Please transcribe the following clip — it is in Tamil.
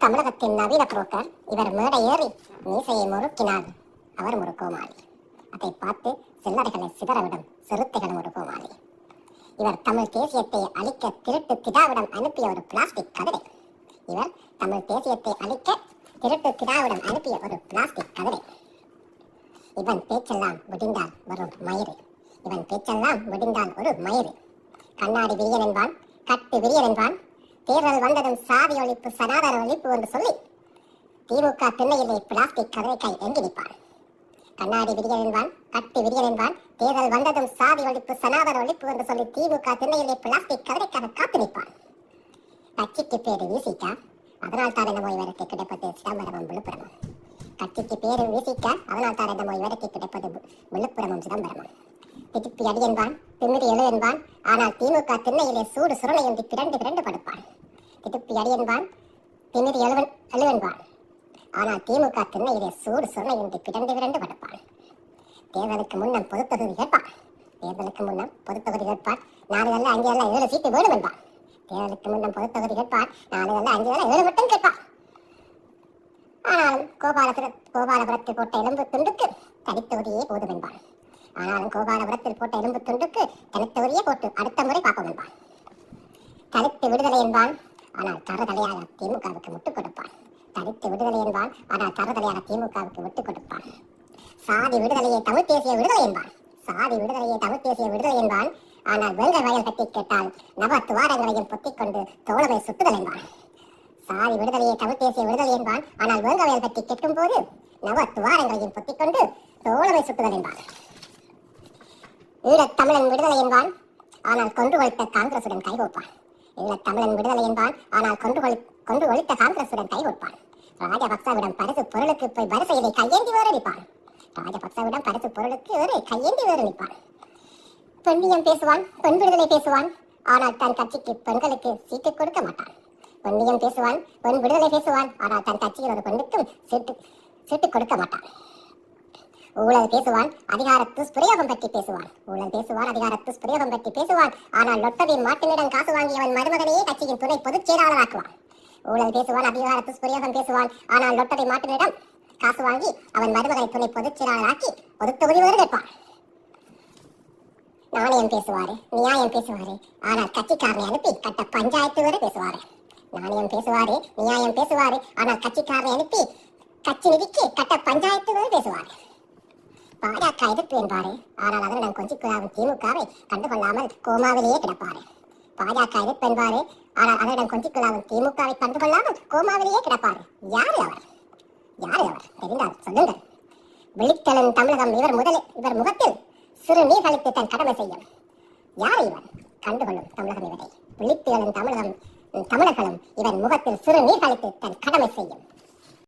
தமிழகத்தின் நவீன புரோக்கர். இவர் மேடை ஏறி மீசையை முறுக்கினால் அவர் ஒரு கோமாளி. அதை பார்த்து சில்லறைகளை சிதறவிடும் சிறுத்தைகளும் ஒரு கோமாளி. இவர் தமிழ் தேசியத்தை அழிக்க திருட்டு திடாவிடம் அனுப்பிய ஒரு பிளாஸ்டிக் கதிரை. இவர் தமிழ் தேசியத்தை அழிக்க திருட்டு திடாவிடம் அனுப்பிய ஒரு பிளாஸ்டிக் கதிரை. இவன் பேச்செல்லாம் விடிந்தால் வரும் மயிறு. இவன் பேச்செல்லாம் விடிந்தால் ஒரு மயிறு. கண்ணாடி விரியன் என்பான், கட்டு விரியன் என்பான். தேர்தல் வந்ததும் சாதி ஒழிப்பு சனாதன ஒழிப்பு என்று சொல்லி திமுக திண்ணையிலே பிளாஸ்டிக் கதிரைக்காய் எங்கி நிற்பான். கண்ணாடி விரியன் என்பான், கட்டு விரியன் என்பான். தேர்தல் வந்ததும் சாதி ஒழிப்பு சனாதன ஒழிப்பு என்று சொல்லி திமுக திண்ணையிலே பிளாஸ்டிக் கதிரைக்காக காத்து நிற்பான். கட்சிக்கு பேரு விசிகா, அதனால் தான் என்னமோ இவருக்கு கிடைப்பது சிதம்பரமும் விழுப்புரமும். கட்சிக்கு பேரு விசிகா, அதனால் தான் என்னமோ இவருக்கு கிடைப்பது விழுப்புரமும் சிதம்பரமும். திடுப்பி அடி என்பான், திமிரி எழு என்பான். ஆனால் திமுக திண்ணையிலே சூடு சுருளையுந்தி பிறண்டு பிறண்டு படுப்பான். திடுப்பி அடி என்பான், திமிரி எழு என்பான். ஆனால் திமுக திண்ணையிலே சூடு சுருளையுந்தி பிறண்டு பிறண்டு படுப்பான். தேர்தலுக்கு முன்னம் பொது தொகுதி கேட்பான். தேர்தலுக்கு முன்னம் பொது தொகுதி கேட்பான். 4 அல்ல 5 அல்ல 7 சீட்டு வேணும் என்பான். தேர்தலுக்கு முன்னம் பொது தொகுதி கேட்பான். 4 அல்ல 5 அல்ல 7 மட்டும் கேட்பான். ஆனாலும் கோபாலபுரத்தில் போட்ட எலும்பு துண்டுக்கு தனித்தொகுதியே போதும் என்பான். ஆனாலும் கோபாலபுரத்தில் போட்ட எலும்பு துண்டுக்கு தனித்தொகுதியே போட்டு அடுத்த முறை பார்ப்போம் என்பான். தலித்து விடுதலை என்பான். ஆனால் தரதலையாக திமுகவுக்கு முட்டுக் கொடுப்பான். தலித்து விடுதலை என்பான். ஆனால் தரதலையாக திமுகவுக்கு விட்டுக் கொடுப்பான். சாதி விடுதலையை தமிழ் தேசிய விடுதலை என்பான். சாதி விடுதலையை தமிழ் தேசிய விடுதலை என்பான். ஆனால் வேங்கை வயல் கட்டி கேட்டால் நவ துவாரங்களையும் பொத்திக் கொண்டு தோழமை சுட்டுதல் என்பான். சாதி விடுதலையை தமிழ் தேசிய விடுதலை என்பான். ஆனால் வேங்கை வயல் கட்டி கேட்கும் போது நவ துவாரங்களையும் பொத்திக் கொண்டு தோழமை சுட்டுதல் என்பான். ஈழத் தமிழன் விடுதலை என்பான். ஆனால் கொன்று ஒழித்த காங்கிரசுடன் கைகோப்பான். ஈழத் தமிழன் விடுதலை என்பான். ஆனால் கொன்று ஒழித்த காங்கிரசுடன் கைகோப்பான். ராஜபக்சவிடம் பரிசு பொருளுக்கு போய் வரிசையிலே கையேந்தி வேறு நிற்பான். ராஜபக்சவிடம் பரிசு பொருளுக்கு வேறு கையேந்தி வேறு நிற்பான். பெண்ணியம் பேசுவான், பெண் விடுதலை பேசுவான். ஆனால் தன் கட்சிக்கு பெண்களுக்கு சீட்டு கொடுக்க மாட்டான். பெண்ணியம் பேசுவான், பெண் விடுதலை பேசுவான். ஆனால் தன் கட்சியில் ஒரு பெண்ணுக்கும் சீட்டு கொடுக்க மாட்டான். ஊழல் பேசுவான், அதிகார துஷ்பிரயோகம் பற்றி பேசுவான். ஊழல் பேசுவான், அதிகார துஷ்பிரயோகம் பற்றி பேசுவான். ஆனால் லொட்டரி மாட்டினிடம் காசு வாங்கியவன் மருமகனையே கட்சியின் துணை பொதுச் செயலாளராக்குவான். ஊழல் பேசுவான், அதிகார துஷ்பிரயோகம் பேசுவான். ஆனால் லொட்டரி மாட்டினிடம் காசு வாங்கி அவன் மருமகனை துணை பொதுச் செயலாளராக்கி பொது தொகுதி வேறு கேட்பான். நாணயம் பேசுவாரு, நியாயம் பேசுவாரு. ஆனால் கட்சிக்காரனை அனுப்பி கட்ட பஞ்சாயத்து வேறு பேசுவாரு. நாணயம் பேசுவாரு, நியாயம் பேசுவாரு. ஆனால் கட்சிக்காரனை அனுப்பி கட்சி நிதிக்கு கட்ட பஞ்சாயத்து வேறு பேசுவாரு. பாஜக எதிர்ப்பு என்பாரு. ஆனால் அதனிடம் கொஞ்சிக்குழாவும் திமுகவை கண்டுகொள்ளாமல் கோமாவிலேயே கிடப்பாரு. பாஜக எதிர்ப்பு என்பாரு. ஆனால் அதனிடம் கொஞ்சிக்குழாவும் திமுகவை கண்டுகொள்ளாமல் கோமாவிலேயே கிடப்பாரு. யாரு அவர்? யாரு அவர்? தெரிந்தால் சொல்லுங்கள். விழித்தெழும் தமிழகம் இவர் முகத்தில் சிறு நீர் கழித்து தன் கடமை செய்யும். யார் இவன்? கண்டுகொள்ளும் தமிழகம் இவரை. விழித்தெழும் தமிழர்களும் இவன் முகத்தில் சிறு நீர் கழித்து தன் கடமை செய்யும்.